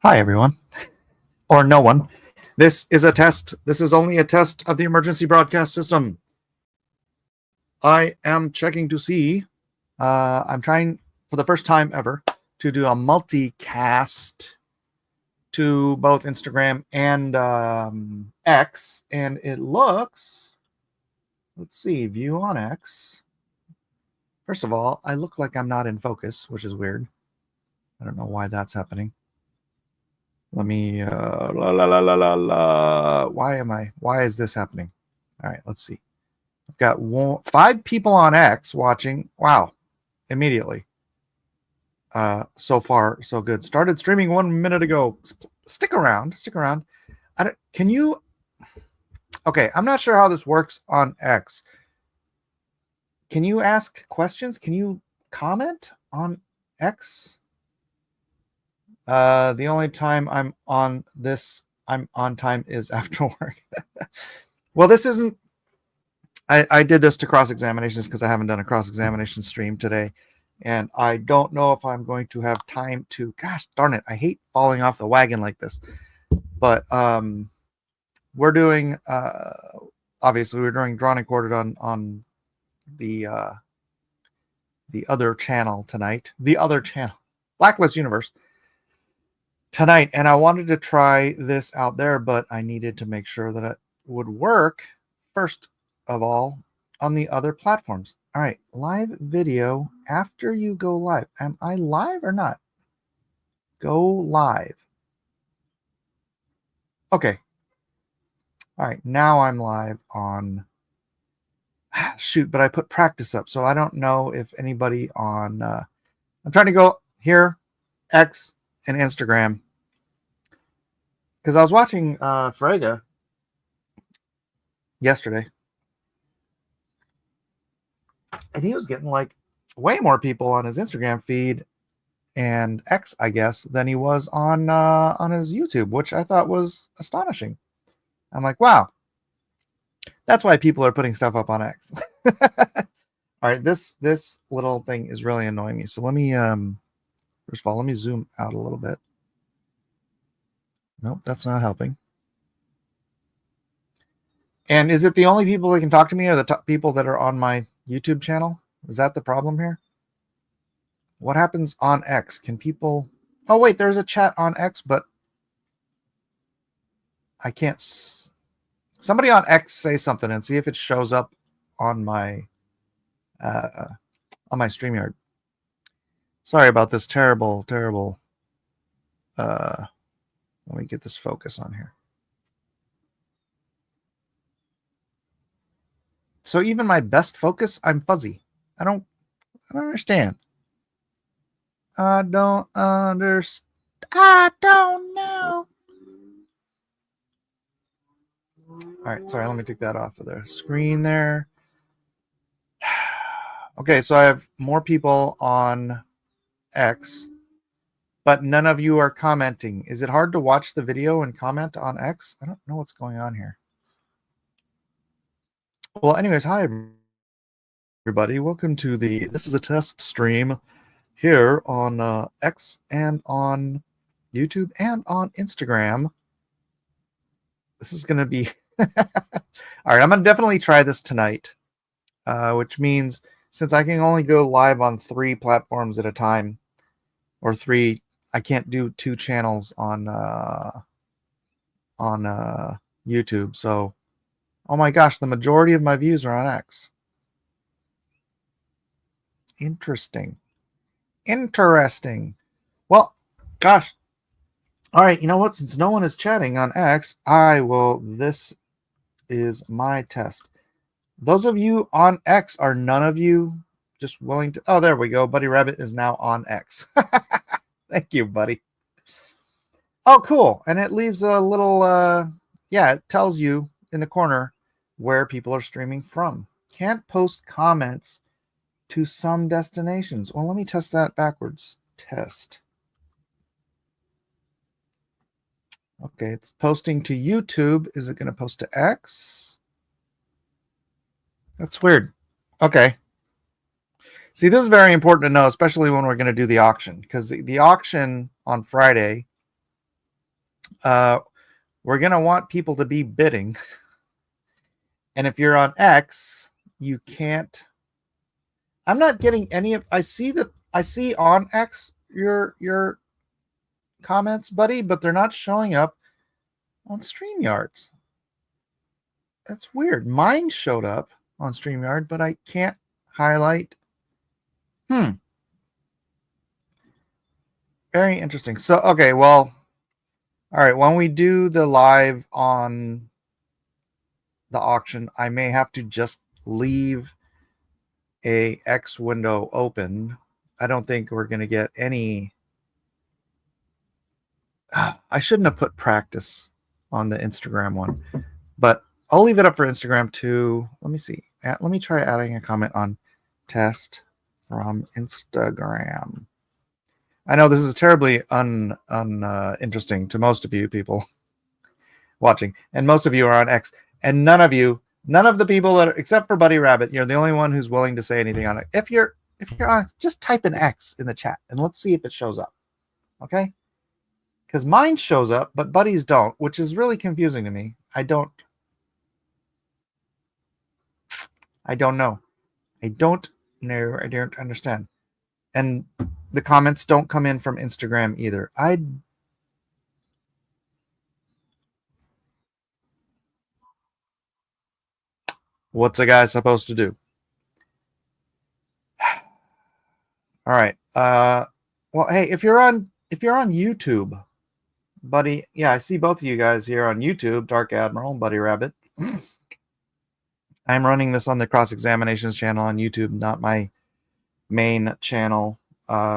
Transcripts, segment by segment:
Hi, everyone. Or no one. This is a test. This is only a test of the emergency broadcast system. I am checking to see. I'm trying for the first time ever to do a multicast to both Instagram and X. And it looks, let's see, view on X. First of all, I look like I'm not in focus, which is weird. I don't know why that's happening. Let me, why is this happening? All right, let's see. I've got 5 people on X watching. Wow, immediately. So far, so good. Started streaming 1 minute ago. Stick around. Can you? Okay, I'm not sure how this works on X. Can you ask questions? Can you comment on X? The only time I'm on time is after work. Well, this isn't. I did this to cross-examinations because I haven't done a cross-examination stream today. And I don't know if I'm going to have time to, gosh darn it, I hate falling off the wagon like this. But we're doing, obviously, we're doing Drawn and Quartered on the other channel tonight. The other channel, Blacklist Universe, tonight. And I wanted to try this out there, but I needed to make sure that it would work first of all on the other platforms. All right, live video after you go live. Am I live or not? Go live. Okay. All right, now I'm live on, shoot, but I put practice up, so I don't know if anybody on, I'm trying to go here, X and Instagram, because I was watching Frege yesterday, and he was getting like way more people on his Instagram feed and X, I guess, than he was on his YouTube, which I thought was astonishing. I'm like, wow, that's why people are putting stuff up on X. All right, this little thing is really annoying me. So let me first of all, let me zoom out a little bit. Nope, that's not helping. And is it the only people that can talk to me, or the people that are on my YouTube channel? Is that the problem here? What happens on X? Can people... Oh, wait, there's a chat on X, but I can't... Somebody on X say something and see if it shows up on my StreamYard. Sorry about this terrible... let me get this focus on here. So even my best focus, I'm fuzzy. I don't understand. I don't understand. I don't know. All right, sorry, let me take that off of the screen there. Okay, so I have more people on X, but none of you are commenting. Is it hard to watch the video and comment on X? I don't know what's going on here. Well, anyways, hi, everybody. Welcome to this is a test stream here on X and on YouTube and on Instagram. This is going to be... All right, I'm going to definitely try this tonight, which means since I can only go live on 3 platforms at a time, or 3, I can't do 2 channels on YouTube. So, oh my gosh, the majority of my views are on X. Interesting. Well, gosh. All right, you know what? Since no one is chatting on X, this is my test. Those of you on X, are none of you just willing to... Oh, there we go. Buddy Rabbit is now on X. Thank you, buddy. Oh, cool. And it leaves a little, it tells you in the corner where people are streaming from. Can't post comments to some destinations. Well, let me test that backwards. Test. Okay, it's posting to YouTube. Is it going to post to X? That's weird. Okay. See, this is very important to know, especially when we're going to do the auction, because the auction on Friday we're going to want people to be bidding. And if you're on X, you can't. I'm not getting any of. I see on X your comments, buddy, but they're not showing up on StreamYards. That's weird. Mine showed up on StreamYard, but I can't highlight. Very interesting. So, okay, well, all right. When we do the live on the auction, I may have to just leave a X window open. I don't think we're going to get any. I shouldn't have put practice on the Instagram one, but I'll leave it up for Instagram too. Let me see. Let me try adding a comment on test from Instagram. I know this is terribly interesting to most of you people watching, and most of you are on X, and none of the people that are, except for Buddy Rabbit, you're the only one who's willing to say anything on it. If you're on, just type an X in the chat and let's see if it shows up. Okay? Because mine shows up, but Buddy's don't, which is really confusing to me. I don't know. I don't understand. And the comments don't come in from Instagram either. What's a guy supposed to do? All right. Well, hey, if you're on YouTube, Buddy, yeah, I see both of you guys here on YouTube, Dark Admiral and Buddy Rabbit. I'm running this on the Cross Examinations channel on YouTube, not my main channel,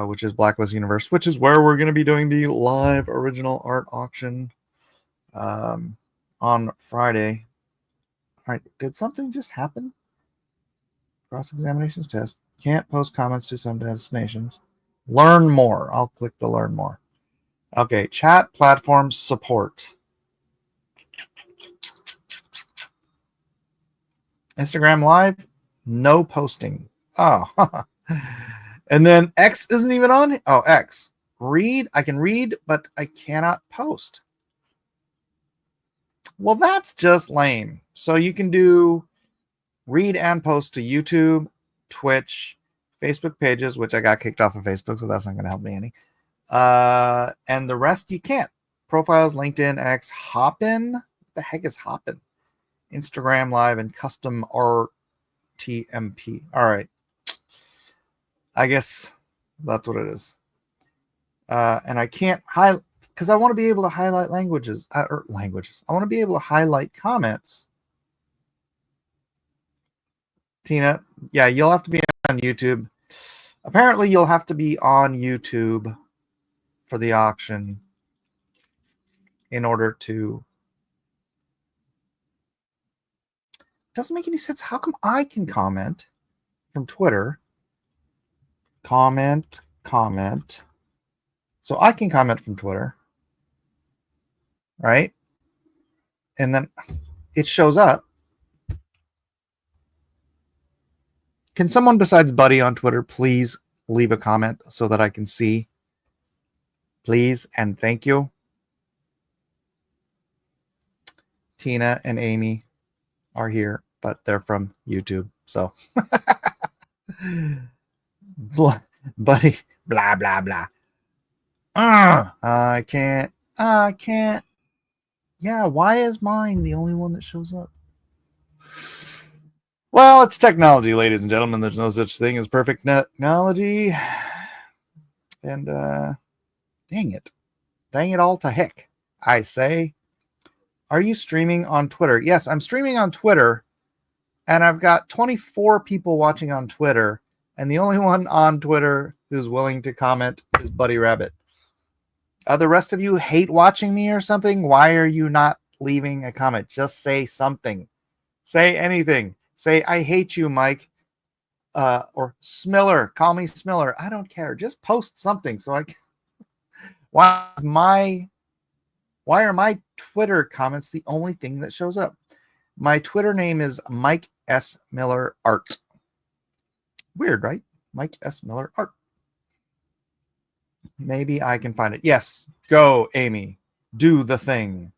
which is Blacklist Universe, which is where we're going to be doing the live original art auction on Friday. All right, did something just happen? Cross Examinations test. Can't post comments to some destinations. Learn more. I'll click the learn more. Okay, chat platform support. Instagram Live, no posting. Oh, and then X isn't even on. Oh, X. Read. I can read, but I cannot post. Well, that's just lame. So you can do read and post to YouTube, Twitch, Facebook pages, which I got kicked off of Facebook, so that's not going to help me any. And the rest you can't. Profiles, LinkedIn, X, Hopin. What the heck is Hopin? Instagram Live and custom RTMP. All right. I guess that's what it is. And I can't highlight because I want to be able to highlight languages. I want to be able to highlight comments. Tina, yeah, you'll have to be on YouTube. Apparently, you'll have to be on YouTube for the auction in order to. Doesn't make any sense. How come I can comment from Twitter? Comment. So I can comment from Twitter, right? And then it shows up. Can someone besides Buddy on Twitter please leave a comment so that I can see? Please and thank you. Tina and Amy are here, but they're from YouTube. So Buddy, blah, blah, blah. I can't. Yeah, why is mine the only one that shows up? Well, it's technology, ladies and gentlemen. There's no such thing as perfect technology. And dang it all to heck. I say, are you streaming on Twitter? Yes, I'm streaming on Twitter, and I've got 24 people watching on Twitter, and the only one on Twitter who's willing to comment is Buddy Rabbit. The rest of you hate watching me or something? Why are you not leaving a comment? Just say something. Say anything. Say, I hate you, Mike. Or Smiller. Call me Smiller. I don't care. Just post something so I can. Why are my Twitter comments the only thing that shows up? My Twitter name is Mike S. Miller Art. Weird, right? Mike S. Miller Art. Maybe I can find it. Yes. Go, Amy. do the thing.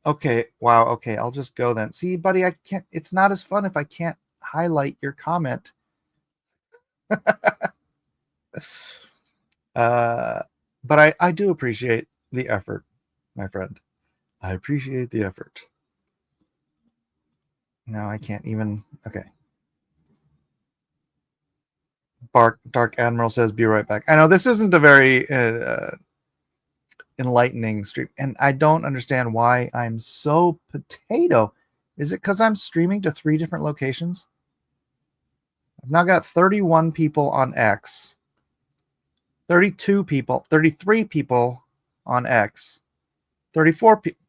Okay, wow, okay, I'll just go then. See, buddy, I can't, it's not as fun if I can't highlight your comment. But I do appreciate the effort, my friend. I appreciate the effort. No, I can't even, okay. Dark Admiral says, be right back. I know this isn't a very enlightening stream, and I don't understand why I'm so potato. Is it because I'm streaming to 3 different locations? I've now got 31 people on X, 32 people, 33 people on X, 34 people.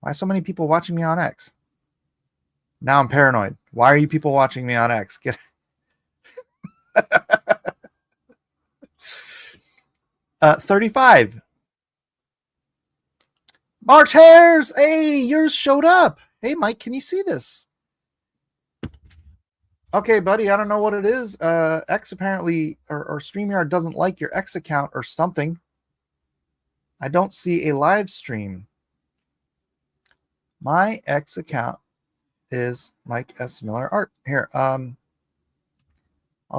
Why so many people watching me on X? Now I'm paranoid. Why are you people watching me on X? Get 35. March Hairs. Hey, yours showed up. Hey, Mike, can you see this? Okay, buddy, I don't know what it is. X apparently, or StreamYard doesn't like your X account or something. I don't see a live stream. My X account is Mike S. Miller Art. Here, I'll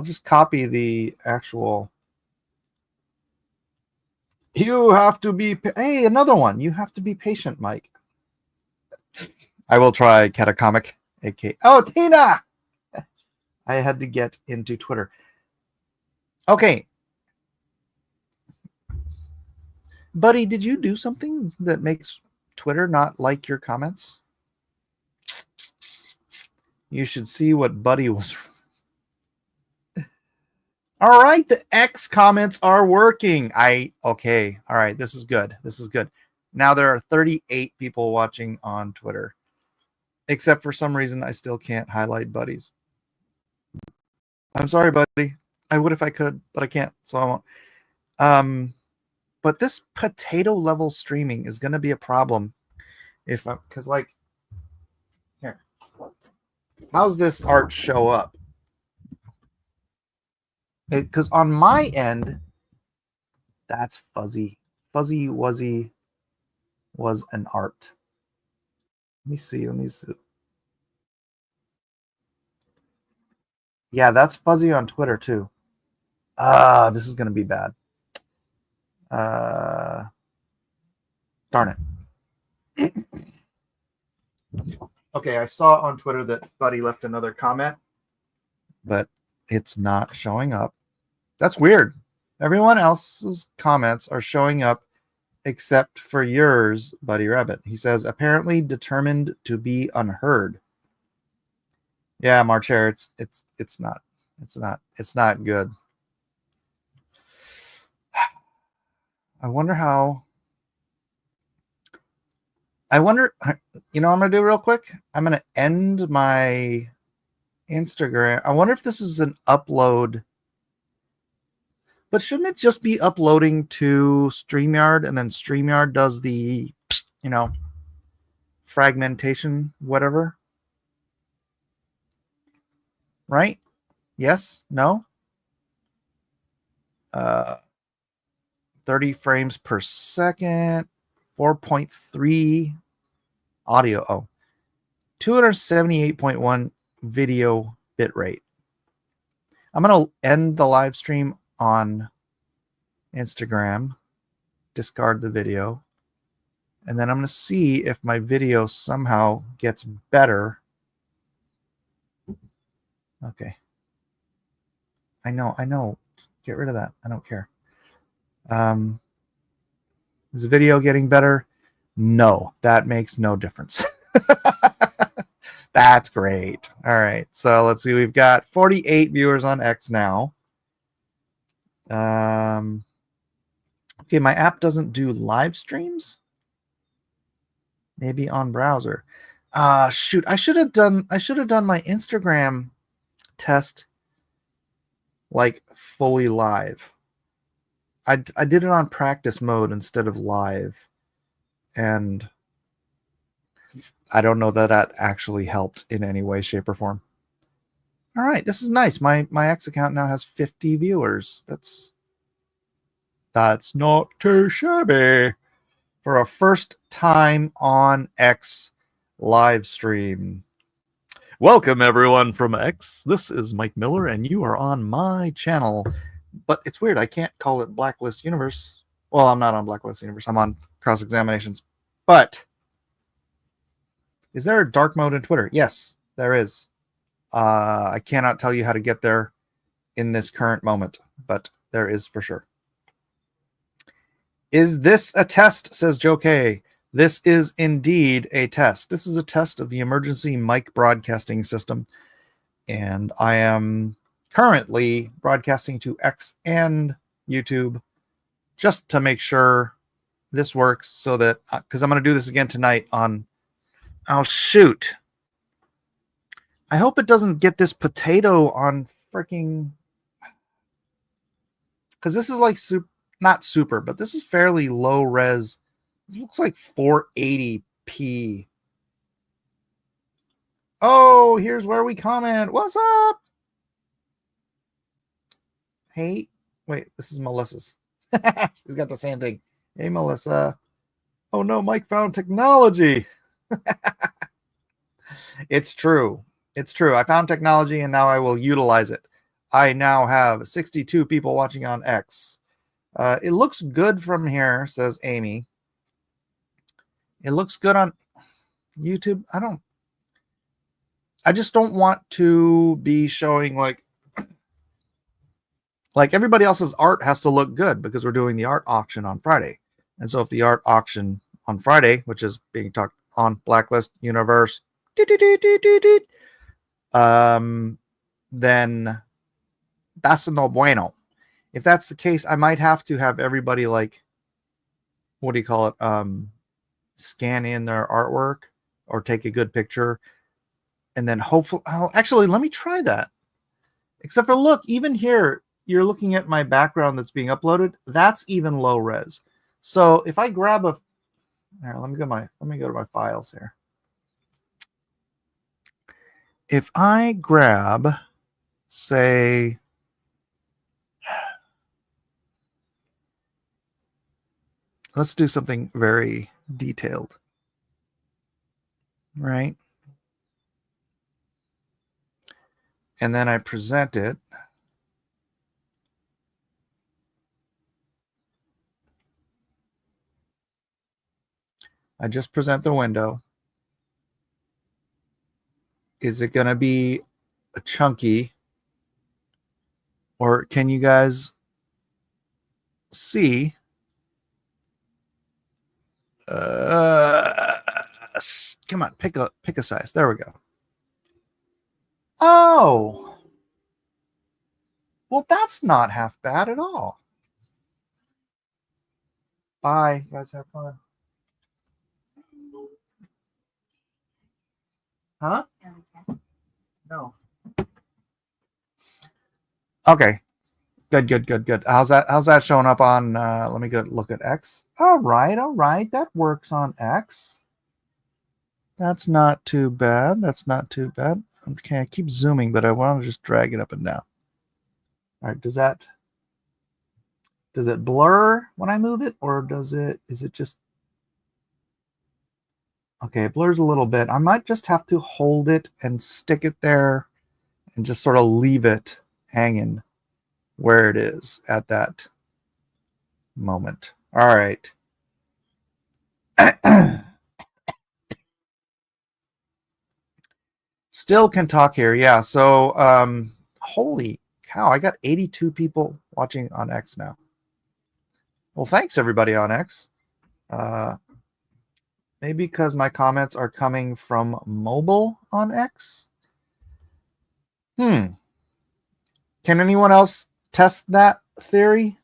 just copy the actual. You have to be. Hey, another one. You have to be patient, Mike. I will try Catacomic, aka. Oh, Tina! I had to get into Twitter. Okay. Buddy, did you do something that makes Twitter not like your comments? You should see what Buddy was. All right, the X comments are working. Okay. All right, this is good. This is good. Now there are 38 people watching on Twitter. Except for some reason I still can't highlight Buddies. I'm sorry, Buddy. I would if I could, but I can't, so I won't. But this potato level streaming is going to be a problem if I, because like, here, how's this art show up? Because on my end, that's fuzzy. Fuzzy Wuzzy was an art. Let me see. Yeah, that's fuzzy on Twitter too. This is going to be bad. Darn it. Okay, I saw on Twitter that Buddy left another comment, but it's not showing up. That's weird. Everyone else's comments are showing up except for yours, Buddy Rabbit. He says, apparently determined to be unheard. Yeah, March Air, it's not good. I wonder, you know what I'm going to do real quick? I'm going to end my Instagram. I wonder if this is an upload. But shouldn't it just be uploading to StreamYard and then StreamYard does the, fragmentation, whatever? Right? Yes? No? 30 frames per second, 4.3 audio. Oh, 278.1 video bit rate. I'm going to end the live stream on Instagram, discard the video, and then I'm going to see if my video somehow gets better. Okay. I know. Get rid of that. I don't care. Is the video getting better? No, that makes no difference. That's great. All right. So let's see. We've got 48 viewers on X now. Okay, my app doesn't do live streams. Maybe on browser. Shoot. I should have done my Instagram test like fully live. I did it on practice mode instead of live, and I don't know that actually helped in any way, shape, or form. All right, this is nice. My X account now has 50 viewers. That's not too shabby for a first time on X live stream. Welcome everyone from X. This is Mike Miller and you are on my channel. But it's weird, I can't call it Blacklist Universe. Well, I'm not on Blacklist Universe. I'm on Cross Examinations. But is there a dark mode in Twitter? Yes, there is. I cannot tell you how to get there in this current moment, but there is for sure. Is this a test, says Joe K. This is indeed a test. This is a test of the emergency mic broadcasting system. And I am currently broadcasting to X and YouTube just to make sure this works so that, because I'm going to do this again tonight on, oh shoot. I hope it doesn't get this potato on freaking, because this is like not super, but this is fairly low res. This looks like 480p. Oh, here's where we comment. What's up? Hey, wait, this is Melissa's. She's got the same thing. Hey, Melissa. Oh no, Mike found technology. It's true. It's true. I found technology and now I will utilize it. I now have 62 people watching on X. It looks good from here, says Amy. It looks good on YouTube. I just don't want to be showing like everybody else's art has to look good because we're doing the art auction on Friday. And so if the art auction on Friday, which is being talked on Blacklist Universe, then that's no bueno. If that's the case, I might have to have everybody like, what do you call it? Scan in their artwork or take a good picture. And then hopefully, actually, let me try that. Except for look, even here, you're looking at my background that's being uploaded. That's even low res. So if I grab a, here, let me go to my files here. If I grab, say, let's do something very detailed, right? And then I present it. I just present the window. Is it going to be a chunky? Or can you guys see? Come on, pick a size. There we go. Oh. Well, that's not half bad at all. Bye. You guys have fun. Huh? No. Okay. Good. How's that showing up on let me go look at X. All right. That works on X. That's not too bad. Okay, I keep zooming, but I want to just drag it up and down. All right, does it blur when I move it, or is it just okay, it blurs a little bit. I might just have to hold it and stick it there and just sort of leave it hanging where it is at that moment. All right. Still can talk here. Yeah. So, holy cow, I got 82 people watching on X now. Well, thanks everybody on X. Maybe because my comments are coming from mobile on X. Can anyone else test that theory?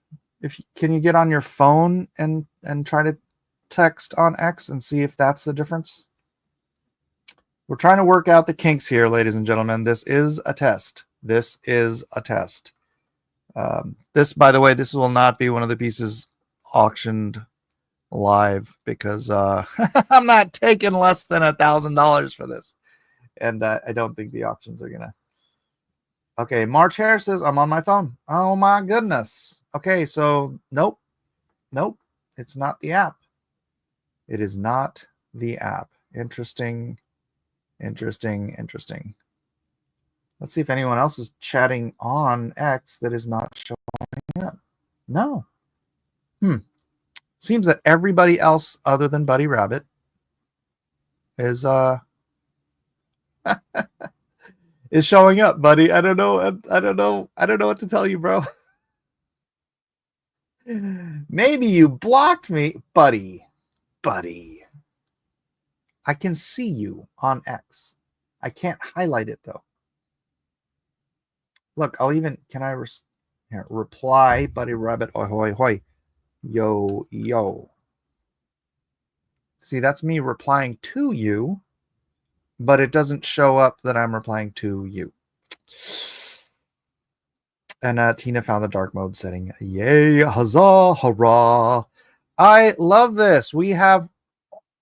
Can you get on your phone and try to text on X and see if that's the difference? We're trying to work out the kinks here, ladies and gentlemen. This is a test. This, by the way, this will not be one of the pieces auctioned live because I'm not taking less than $1,000 for this, and I don't think the auctions are gonna. Okay, March Harris says I'm on my phone. Oh my goodness. Okay, so nope, Nope, it's not the app. It is not the app. Interesting. Let's see if anyone else is chatting on X that is not showing up. No. Seems that everybody else other than Buddy Rabbit is is showing up, buddy. I don't know what to tell you, bro. Maybe you blocked me, buddy. I can see you on X. I can't highlight it though. Look, can I reply, Buddy Rabbit, ahoy hoy. Yo. See, that's me replying to you, but it doesn't show up that I'm replying to you. And Tina found the dark mode setting. Yay, huzzah, hurrah. I love this. We have,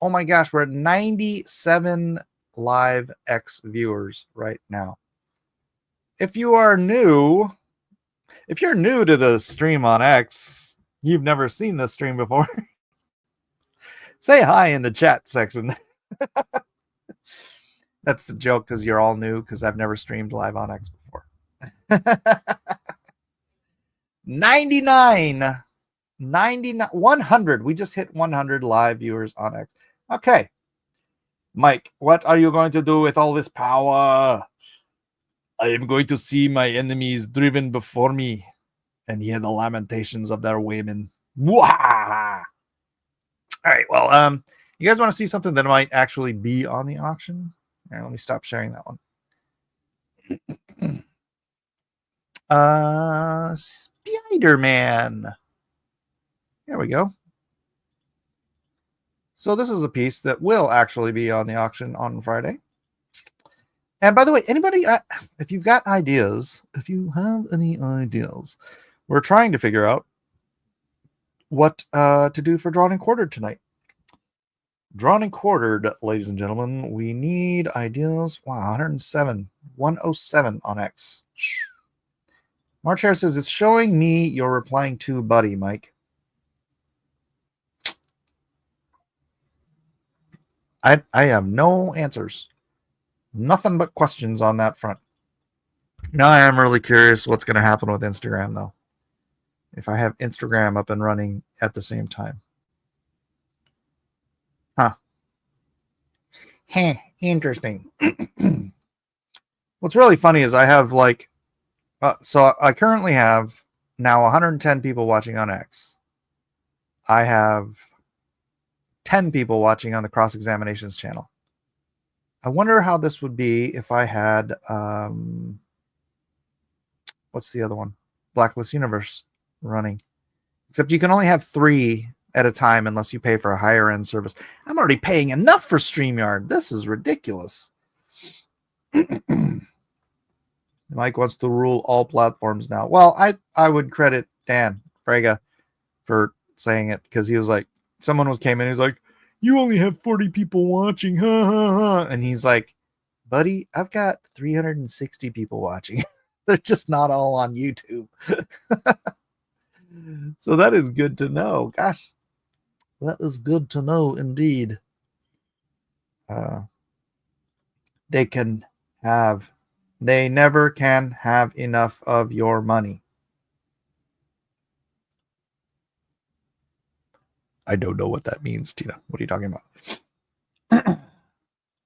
oh my gosh, we're at 97 live X viewers right now. If you're new to the stream on X, you've never seen this stream before, say hi in the chat section. That's the joke because you're all new because I've never streamed live on X before. 99, 100. We just hit 100 live viewers on X. Okay. Mike, what are you going to do with all this power? I am going to see my enemies driven before me and hear the lamentations of their women. Wah! All right. Well, you guys want to see something that might actually be on the auction? All right, let me stop sharing that one. Spider-Man. There we go. So this is a piece that will actually be on the auction on Friday. And by the way, anybody, if you've got ideas, if you have any ideas, we're trying to figure out what to do for Drawn and Quartered tonight. Drawn and Quartered, ladies and gentlemen, we need ideas. Wow, 107 on X. March Hare says, it's showing me you're replying to Buddy, Mike. I have no answers. Nothing but questions on that front. Now I am really curious what's going to happen with Instagram, though. If I have Instagram up and running at the same time. Interesting. What's really funny is I have so I currently have now 110 people watching on X. I have 10 people watching on the Cross Examinations channel. I wonder how this would be if I had, what's the other one? Blacklist Universe running. Except you can only have 3 at a time unless you pay for a higher end service. I'm already paying enough for StreamYard. This is ridiculous. Mike wants to rule all platforms now. Well, I would credit Dan Frega for saying it because he was like, someone came in, he was like, you only have 40 people watching, ha ha ha. And he's like, buddy, I've got 360 people watching. They're just not all on YouTube. So that is good to know. Gosh, that is good to know indeed. They never can have enough of your money. I don't know what that means, Tina. What are you talking about?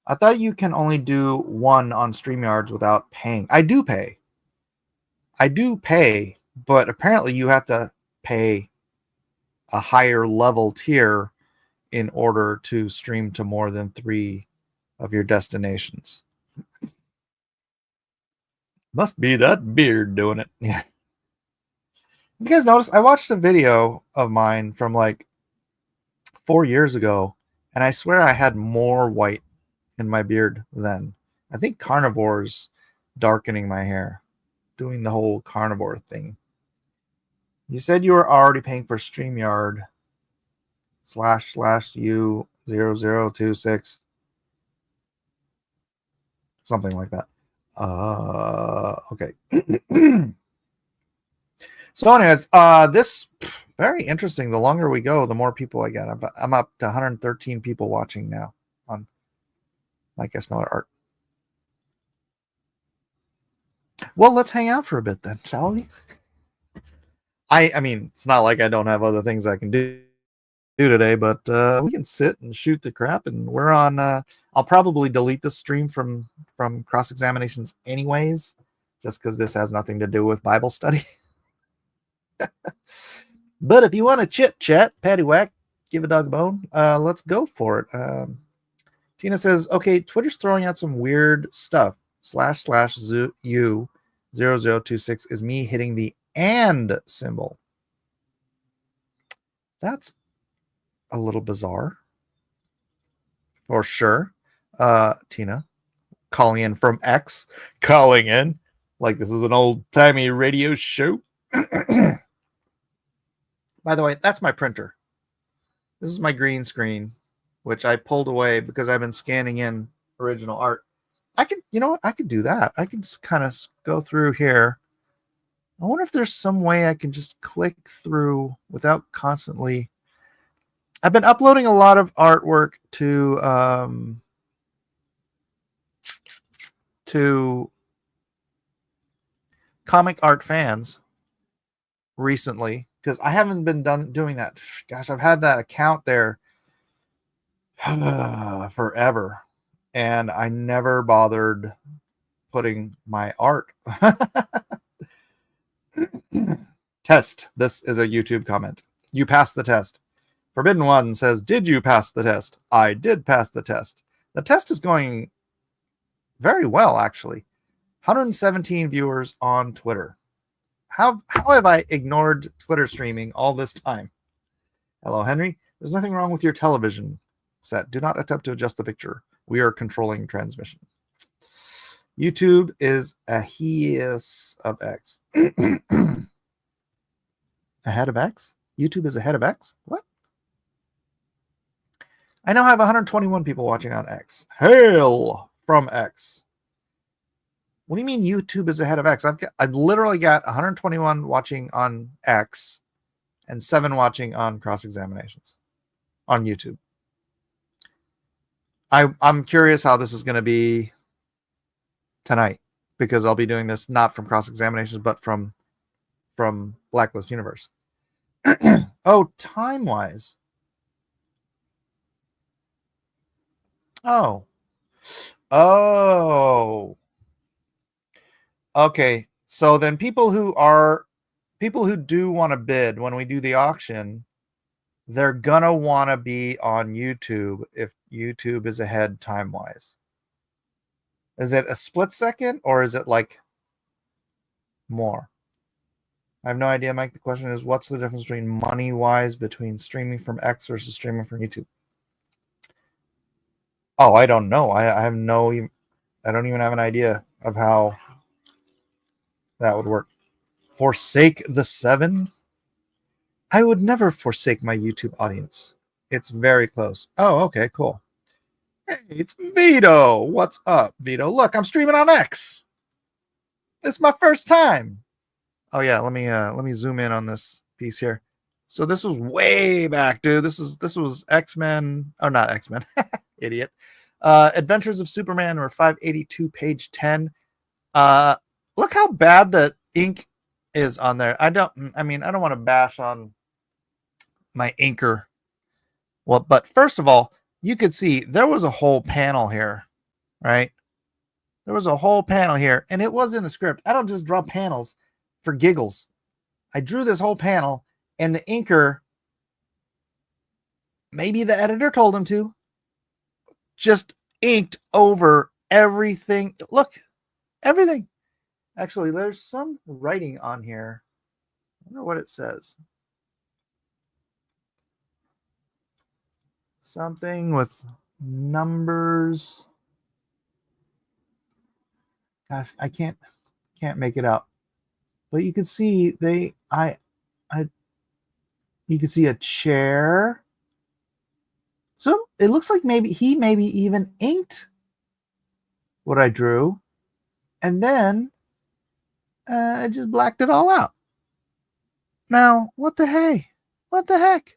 I thought you can only do one on StreamYards without paying. I do pay, but apparently you have to pay a higher level tier in order to stream to more than 3 of your destinations. Must be that beard doing it. Yeah. You guys notice I watched a video of mine from like 4 years ago, and I swear I had more white in my beard then. I think Carnivore's darkening my hair, doing the whole carnivore thing. You said you were already paying for StreamYard //U0026. Something like that. Okay. So anyways, this Very interesting. The longer we go, the more people I get. I'm up to 113 people watching now on Mike S. Miller Art. Well, let's hang out for a bit then, shall we? I mean, it's not like I don't have other things I can do today, but we can sit and shoot the crap, and we're on. I'll probably delete the stream from Cross Examinations anyways, just because this has nothing to do with Bible study. But if you want to chit chat, patty whack, give a dog a bone, let's go for it. Tina says, okay, Twitter's throwing out some weird stuff. //u0026 is me hitting the and symbol. That's a little bizarre. For sure. Tina, calling in from X, calling in like this is an old-timey radio show. By the way, that's my printer. This is my green screen, which I pulled away because I've been scanning in original art. I could, you know what? I could do that. I can just kind of go through here. I wonder if there's some way I can just click through without constantly. I've been uploading a lot of artwork to Comic Art Fans recently because I haven't been doing that. Gosh, I've had that account there forever, and I never bothered putting my art. Test. This is a YouTube comment. You passed the test. Forbidden One says, did you pass the test? I did pass the test. The test is going very well, actually. 117 viewers on Twitter. How have I ignored Twitter streaming all this time? Hello, Henry. There's nothing wrong with your television set. Do not attempt to adjust the picture. We are controlling transmission. YouTube is ahead of X. Ahead of X? YouTube is ahead of X? What? I now have 121 people watching on X. Hail from X. What do you mean YouTube is ahead of X? I've literally got 121 watching on X and 7 watching on Cross Examinations on YouTube. I'm curious how this is going to be tonight because I'll be doing this not from Cross Examinations but from Blacklist Universe. Oh, time-wise. Oh. Okay. So then people who do want to bid when we do the auction, they're gonna want to be on YouTube if YouTube is ahead time-wise. Is it a split second or is it like more? I have no idea, Mike. The question is, what's the difference between money-wise between streaming from X versus streaming from YouTube? Oh, I don't know. I don't even have an idea of how that would work. Forsake the 7? I would never forsake my YouTube audience. It's very close. Oh, okay, cool. Hey, it's Vito. What's up, Vito? Look, I'm streaming on X. It's my first time. Oh yeah, let me zoom in on this piece here. So this was way back, dude. This was X-Men. Oh, not X-Men. Idiot. Adventures of Superman, number 582, page 10. Look how bad the ink is on there. I don't want to bash on my inker. Well, but first of all, you could see there was a whole panel here, right? There was a whole panel here, and it was in the script. I don't just draw panels for giggles. I drew this whole panel, and the inker, maybe the editor told him to, just inked over everything. Look, everything. Actually, there's some writing on here. I wonder what it says. Something with numbers. Gosh, I can't make it out. But you can see you can see a chair. So it looks like maybe he even inked what I drew, and then I just blacked it all out. Now, what the hey? What the heck?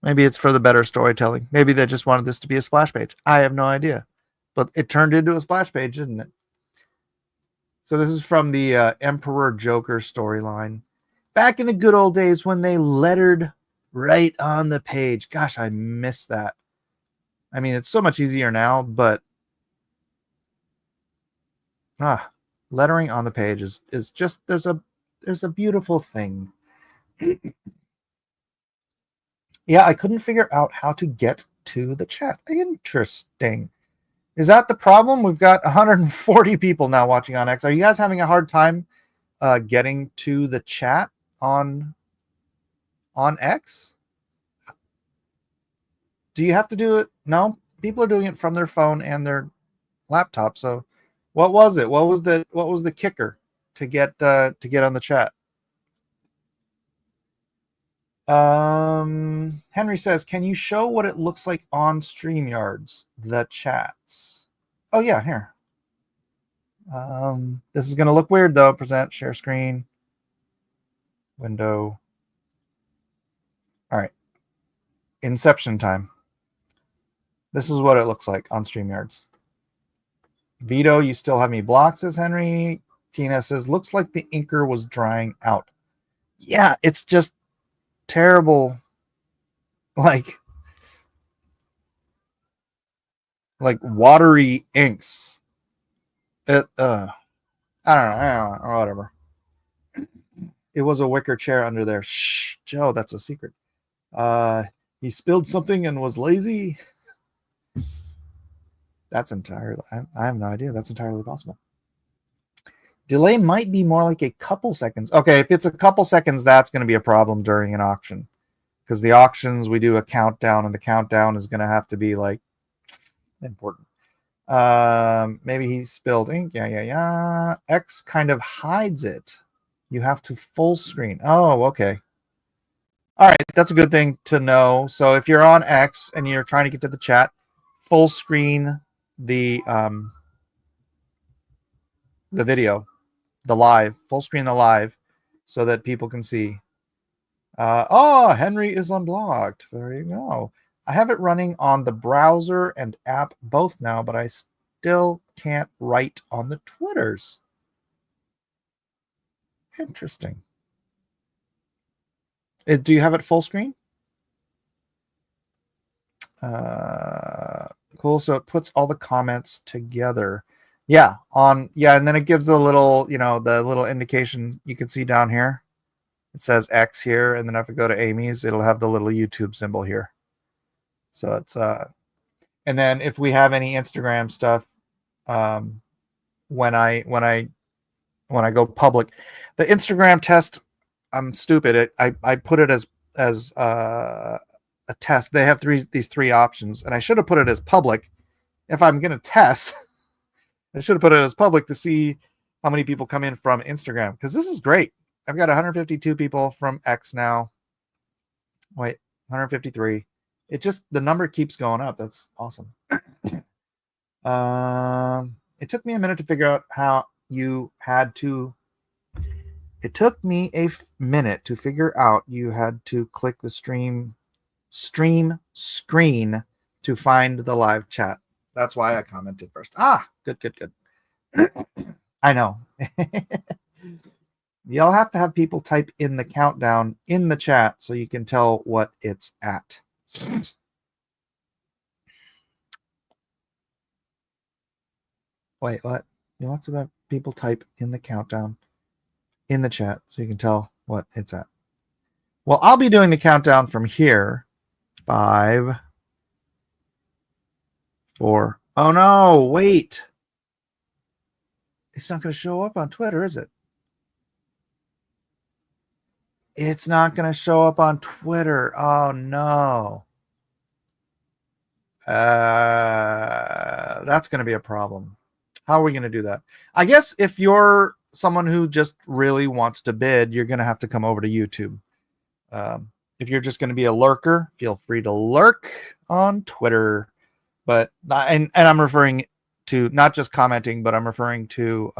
Maybe it's for the better storytelling. Maybe they just wanted this to be a splash page. I have no idea. But it turned into a splash page, didn't it? So this is from the Emperor Joker storyline. Back in the good old days when they lettered right on the page. Gosh, I miss that. I mean, it's so much easier now, but lettering on the page is just there's a beautiful thing. Yeah, I couldn't figure out how to get to the chat. Interesting. Is that the problem? We've got 140 people now watching on X. Are you guys having a hard time getting to the chat on X? Do you have to do it? No, people are doing it from their phone and their laptop. So, what was it? What was the kicker to get on the chat? Henry says, "Can you show what it looks like on StreamYards? The chats." Oh yeah, here. This is going to look weird though. Present, share screen, window. All right. Inception time. This is what it looks like on StreamYards. Vito, you still have me blocked, says Henry. Tina says, looks like the inker was drying out. Yeah, it's just terrible. Like watery inks. I don't know, whatever. It was a wicker chair under there. Shh, Joe, that's a secret. He spilled something and was lazy. That's entirely, I have no idea. That's entirely possible. Delay might be more like a couple seconds. Okay, if it's a couple seconds, that's going to be a problem during an auction. Because the auctions, we do a countdown, and the countdown is going to have to be like important. Maybe he spilled ink. Yeah. X kind of hides it. You have to full screen. Oh, okay. All right, that's a good thing to know. So if you're on X and you're trying to get to the chat, full screen the video, the live, full screen the live, so that people can see. Henry is unblocked. There you go. I have it running on the browser and app both now, but I still can't write on the Twitters. Interesting. Do you have it full screen? Cool. So it puts all the comments together. Yeah, and then it gives the little, the little indication you can see down here. It says X here, and then if I go to Amy's, it'll have the little YouTube symbol here. So it's and then if we have any Instagram stuff, when I go public, the Instagram test, I'm stupid. I put it as a test. They have these three options, and I should have put it as public. If I'm going to test, I should have put it as public to see how many people come in from Instagram, because this is great. I've got 152 people from X now. Wait, 153. The number keeps going up. That's awesome. It took me a minute to figure out how you had to. It took me a minute to figure out you had to click the stream screen to find the live chat. That's why I commented first. Good. I know. You'll have to have people type in the countdown in the chat so you can tell what it's at. Wait, what? You'll have to have people type in the countdown in the chat so you can tell what it's at. Well, I'll be doing the countdown from here. 5, 4. Oh no, wait. It's not going to show up on Twitter, is it? It's not going to show up on Twitter. Oh no. That's going to be a problem. How are we going to do that? I guess if you're someone who just really wants to bid, you're going to have to come over to YouTube. If you're just going to be a lurker, feel free to lurk on Twitter. But and I'm referring to not just commenting, but I'm referring to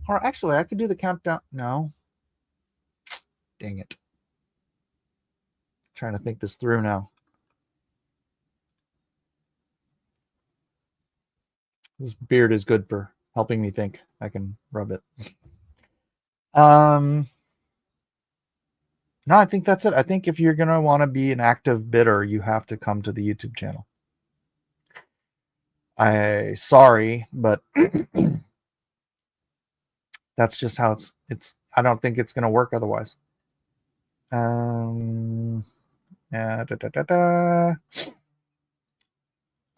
or actually I could do the countdown. No. Dang it. Trying to think this through now. This beard is good for helping me think. I can rub it. No, I think that's it. I think if you're going to want to be an active bidder, you have to come to the YouTube channel. Sorry, but that's just how it's I don't think it's going to work otherwise.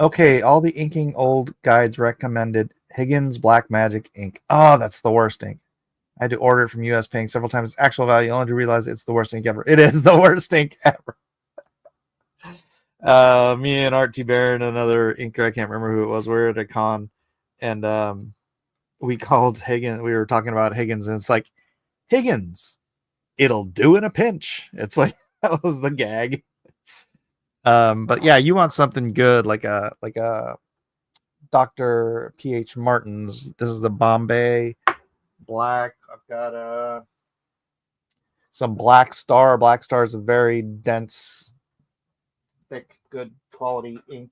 Okay, all the inking old guides recommended Higgins Black Magic ink. Oh, that's the worst ink. I had to order it from US, paying several times actual value, only to realize it's the worst ink ever. It is the worst ink ever. Me and Art T. Barron, another inker, I can't remember who it was, we were at a con, and we called Higgins. We were talking about Higgins, and it's like, Higgins, it'll do in a pinch. It's like, that was the gag. But yeah, you want something good, like a Dr. P.H. Martin's. This is the Bombay Black. I've got some Black Star. Black Star is a very dense, thick, good quality ink.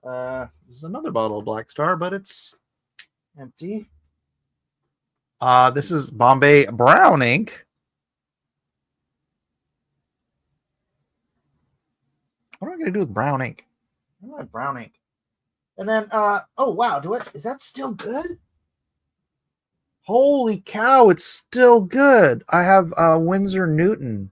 This is another bottle of Black Star, but it's empty. This is Bombay Brown ink. What am I gonna do with brown ink? I don't like brown ink. And then, oh wow, is that still good? Holy cow, it's still good. I have Winsor Newton.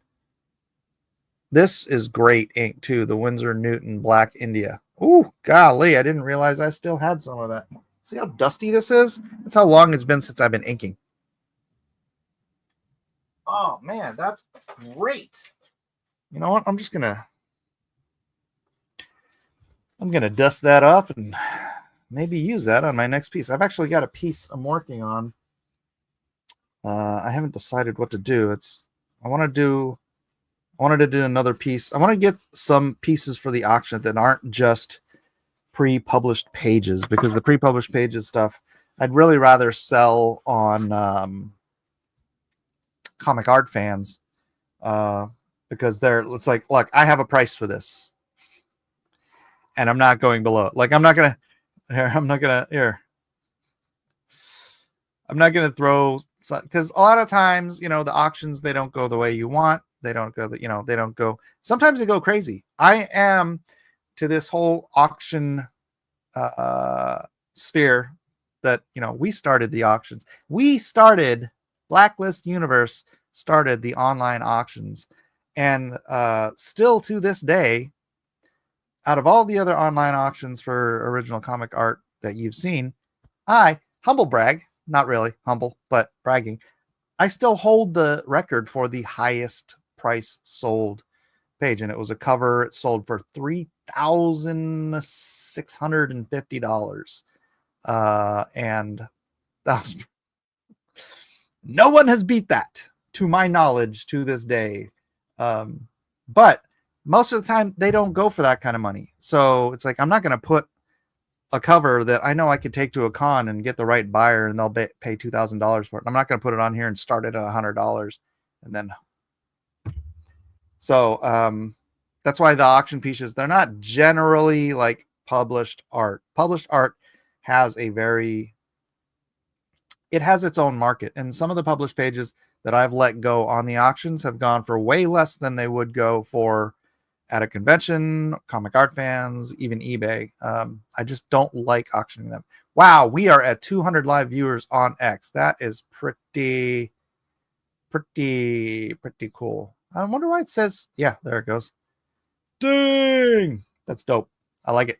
This is great ink too, the Winsor Newton Black India. Ooh, golly, I didn't realize I still had some of that. See how dusty this is? That's how long it's been since I've been inking. Oh man, that's great. You know what? I'm gonna dust that off and maybe use that on my next piece. I've actually got a piece I'm working on. I haven't decided what to do. I wanted to do another piece. I want to get some pieces for the auction that aren't just pre-published pages, because the pre-published pages stuff I'd really rather sell on Comic Art Fans, because it's like, look, I have a price for this, and I'm not going below it. Like, I'm not gonna throw, because a lot of times, the auctions, they don't go the way you want. They don't go, sometimes they go crazy. I am to this whole auction sphere that, we started the auctions. Blacklist Universe started the online auctions, and still to this day, out of all the other online auctions for original comic art that you've seen, I humble brag, not really humble, but bragging, I still hold the record for the highest price sold page, and it was a cover. It sold for $3,650, and that was, no one has beat that, to my knowledge, to this day. But most of the time, they don't go for that kind of money. So it's like, I'm not going to put a cover that I know I could take to a con and get the right buyer, and they'll pay $2,000 for it. I'm not going to put it on here and start it at $100, and then. So that's why the auction pieces, they're not generally like published art. Published art has it has its own market, and some of the published pages that I've let go on the auctions have gone for way less than they would go for at a convention, Comic Art Fans, even eBay. I just don't like auctioning them. Wow, we are at 200 live viewers on X. That is pretty cool. I wonder why it says, yeah, there it goes. Dang, that's dope. I like it.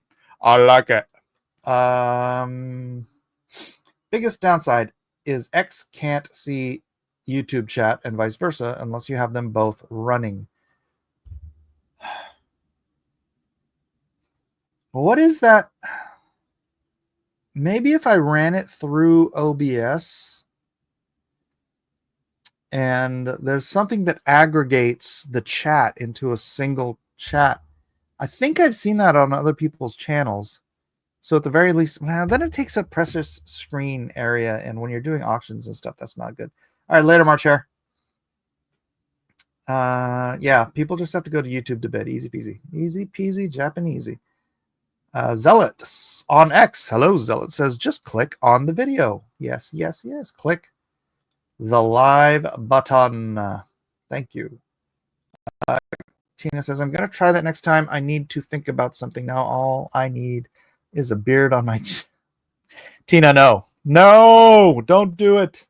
Biggest downside is X can't see YouTube chat and vice versa unless you have them both running. What is that? Maybe if I ran it through OBS, and there's something that aggregates the chat into a single chat. I think I've seen that on other people's channels. So at the very least, then it takes up precious screen area, and when you're doing auctions and stuff, that's not good. All right, later, March Hare. Yeah, people just have to go to YouTube to bed. Easy peasy. Easy peasy Japanesey. Zealot on X. Hello, Zealot says, just click on the video. Yes, yes, yes. Click the live button. Thank you. Tina says, I'm going to try that next time. I need to think about something now. All I need is a beard on my... Tina, no. No, don't do it.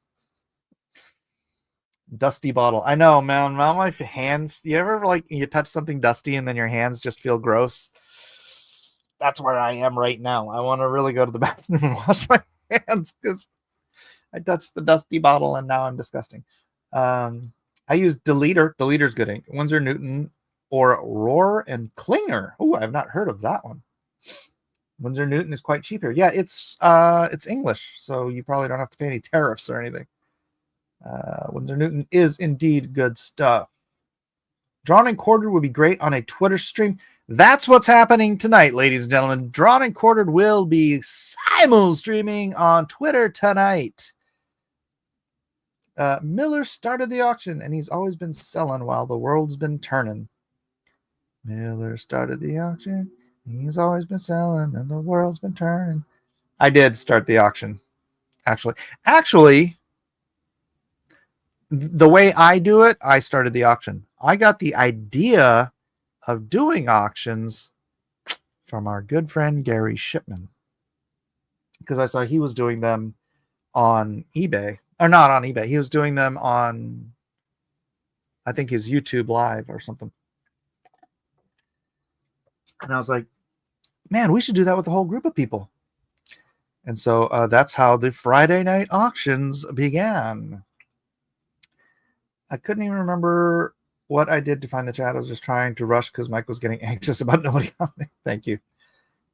Dusty bottle. I know, man. Now my hands... You ever, like, you touch something dusty and then your hands just feel gross? That's where I am right now. I want to really go to the bathroom and wash my hands because I touched the dusty bottle and now I'm disgusting. I use Deleter. Deleter's good. Winsor Newton or Roar and Klinger. Oh, I've not heard of that one. Winsor Newton is quite cheap here. Yeah, it's English, so you probably don't have to pay any tariffs or anything. Winsor Newton is indeed good stuff. Drawn and Quartered would be great on a Twitter stream. That's what's happening tonight, ladies and gentlemen. Drawn and Quartered will be simul streaming on Twitter tonight. Miller started the auction, and he's always been selling while the world's been turning. Miller started the auction. He's always been selling, and the world's been turning. I did start the auction, actually. Actually, the way I do it, I started the auction. I got the idea of doing auctions from our good friend Gary Shipman, because I saw he was doing them on eBay. Or not on eBay. He was doing them on, I think, his YouTube Live or something. And I was like, man, we should do that with a whole group of people. And so that's how the Friday night auctions began. I couldn't even remember what I did to find the chat. I was just trying to rush because Mike was getting anxious about nobody coming. Thank you.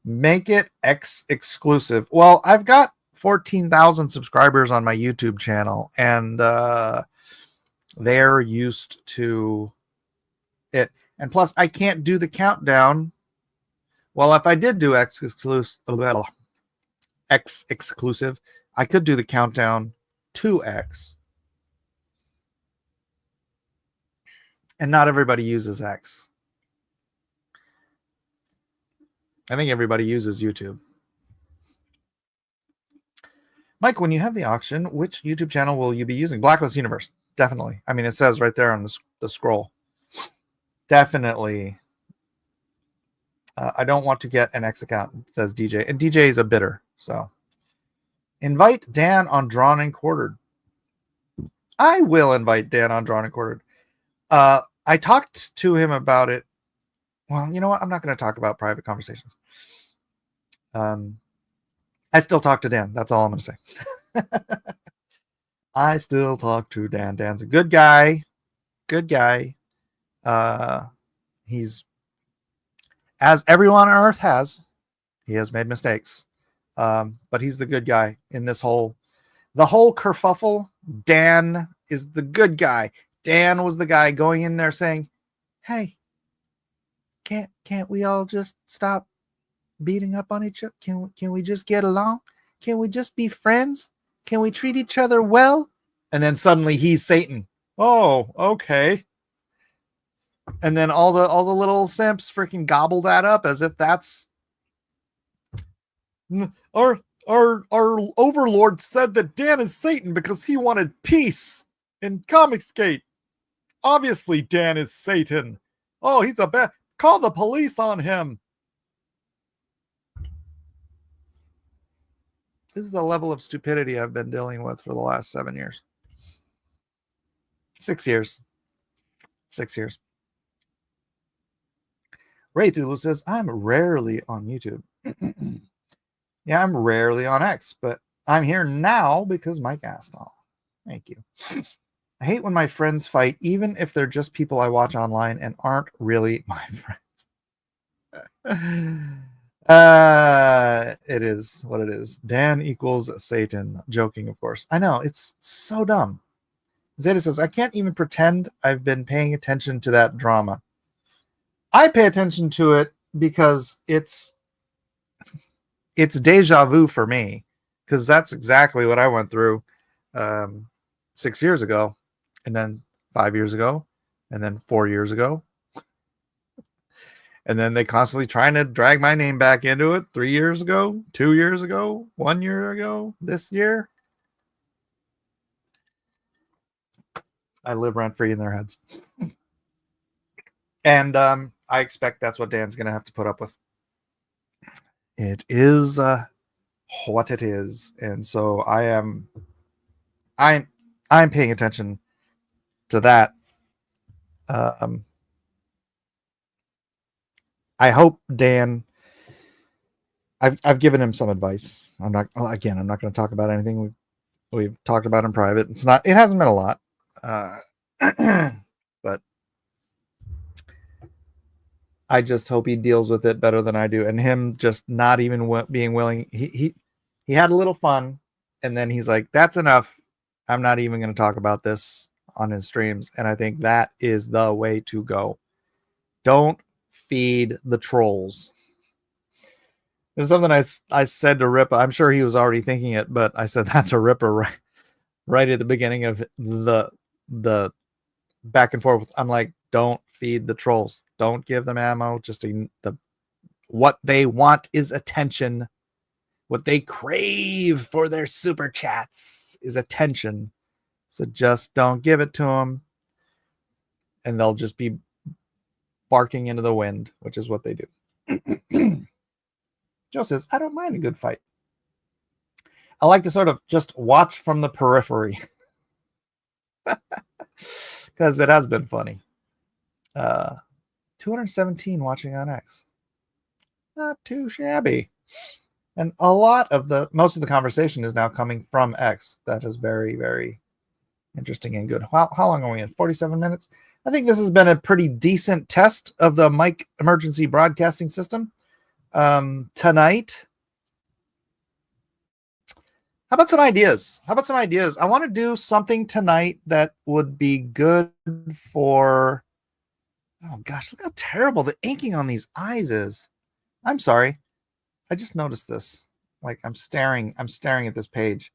Make it X exclusive. Well, I've got 14,000 subscribers on my YouTube channel, and they're used to it. And plus, I can't do the countdown. Well, if I did do X exclusive, I could do the countdown to X. And not everybody uses X. I think everybody uses YouTube. Mike, when you have the auction, which YouTube channel will you be using? Blacklist Universe. Definitely. I mean, it says right there on the scroll. Definitely. I don't want to get an X account, says DJ. And DJ is a bidder. So invite Dan on Drawn and Quartered. I will invite Dan on Drawn and Quartered. I talked to him about it. Well, you know what? I'm not going to talk about private conversations. I still talk to Dan. That's all I'm going to say. I still talk to Dan. Dan's a good guy. Good guy. He's, as everyone on earth has, he has made mistakes. But he's the good guy in the whole kerfuffle. Dan is the good guy. Dan was the guy going in there saying, hey, can't we all just stop beating up on each other? Can we just get along? Can we just be friends? Can we treat each other well? And then suddenly he's Satan. Oh, okay. And then all the little simps freaking gobble that up as if that's our overlord said that Dan is Satan because he wanted peace in Comicsgate. Obviously, Dan is Satan. Oh, he's a bad. Call the police on him. This is the level of stupidity I've been dealing with for the last 7 years. 6 years. 6 years. Ray Thulu says, I'm rarely on YouTube. Yeah, I'm rarely on X, but I'm here now because Mike asked. Oh, thank you. I hate when my friends fight, even if they're just people I watch online and aren't really my friends. It is what it is. Dan equals Satan. Joking, of course. I know, it's so dumb. Zeta says, I can't even pretend I've been paying attention to that drama. I pay attention to it because it's deja vu for me, because that's exactly what I went through 6 years ago, and then 5 years ago, and then 4 years ago. And then they constantly trying to drag my name back into it 3 years ago, 2 years ago, 1 year ago, this year. I live rent free in their heads. And I expect that's what Dan's going to have to put up with. It is what it is. And so I'm paying attention to that. I hope Dan, I've given him some advice. I'm not going to talk about anything we've talked about in private. It hasn't been a lot. But I just hope he deals with it better than I do. And him just not even being willing. He had a little fun, and then he's like, that's enough. I'm not even going to talk about this on his streams. And I think that is the way to go. Don't feed the trolls. It's something I said to Ripper. I'm sure he was already thinking it, but I said that to Ripper right at the beginning of the back and forth. I'm like, don't feed the trolls. Don't give them ammo. What they want is attention. What they crave for their super chats is attention. So just don't give it to them, and they'll just be barking into the wind, which is what they do. Joe says, I don't mind a good fight. I like to sort of just watch from the periphery because it has been funny. 217 watching on X. Not too shabby. And most of the conversation is now coming from X. That is very, very interesting and good. How long are we in? 47 minutes? I think this has been a pretty decent test of the mic emergency broadcasting system. Tonight, how about some ideas? I want to do something tonight that would be good for... Oh gosh, look how terrible the inking on these eyes is. I'm sorry. I just noticed this. Like I'm staring at this page.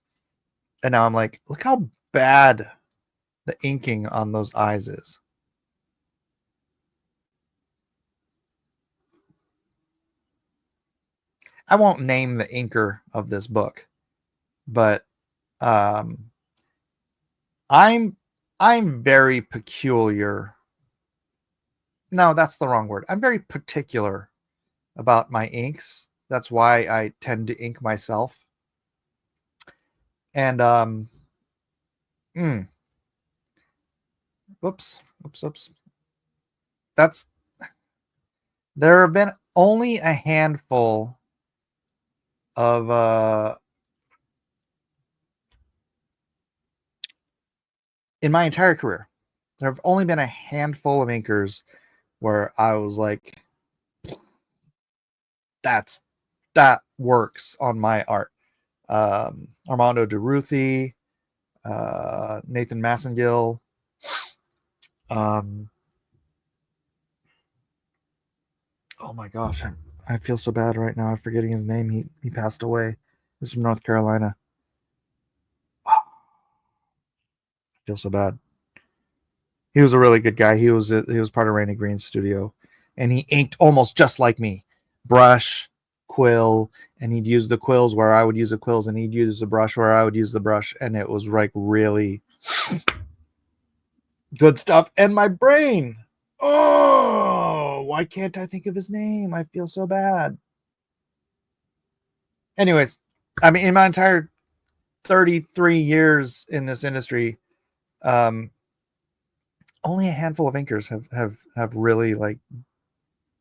And now I'm like, look how bad the inking on those eyes is. I won't name the inker of this book, but I'm very peculiar. No, that's the wrong word. I'm very particular about my inks. That's why I tend to ink myself. And whoops. There have been only a handful of in my entire career, there have only been a handful of inkers where I was like, that works on my art. Armando DeRuthi, Nathan Massengill, oh my gosh, I feel so bad right now. I'm forgetting his name. He passed away. He's from North Carolina. I feel so bad. He was a really good guy. He was part of Randy Green's studio, and he inked almost just like me. Brush, quill, and he'd use the quills where I would use the quills, and he'd use the brush where I would use the brush, and it was like really good stuff. And my brain, oh, why can't I think of his name? I feel so bad. Anyways, I mean, in my entire 33 years in this industry, only a handful of inkers have really like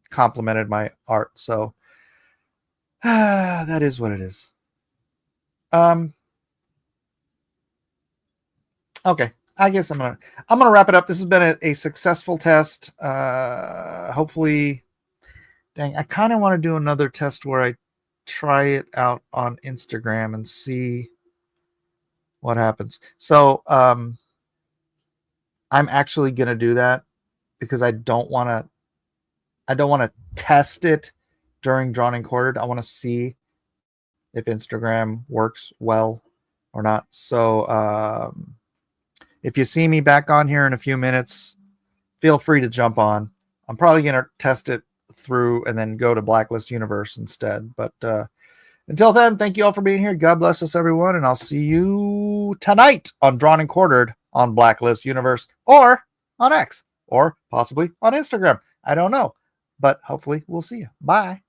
complimented my art. So that is what it is. Okay, I guess I'm gonna wrap it up. This has been a successful test. Hopefully, dang, I kind of want to do another test where I try it out on Instagram and see what happens. So I'm actually gonna do that because I don't want to test it during Drawn and Quartered. I want to see if Instagram works well or not. So if you see me back on here in a few minutes, feel free to jump on. I'm probably going to test it through and then go to Blacklist Universe instead. But until then, thank you all for being here. God bless us, everyone. And I'll see you tonight on Drawn and Quartered on Blacklist Universe or on X or possibly on Instagram. I don't know, but hopefully we'll see you. Bye.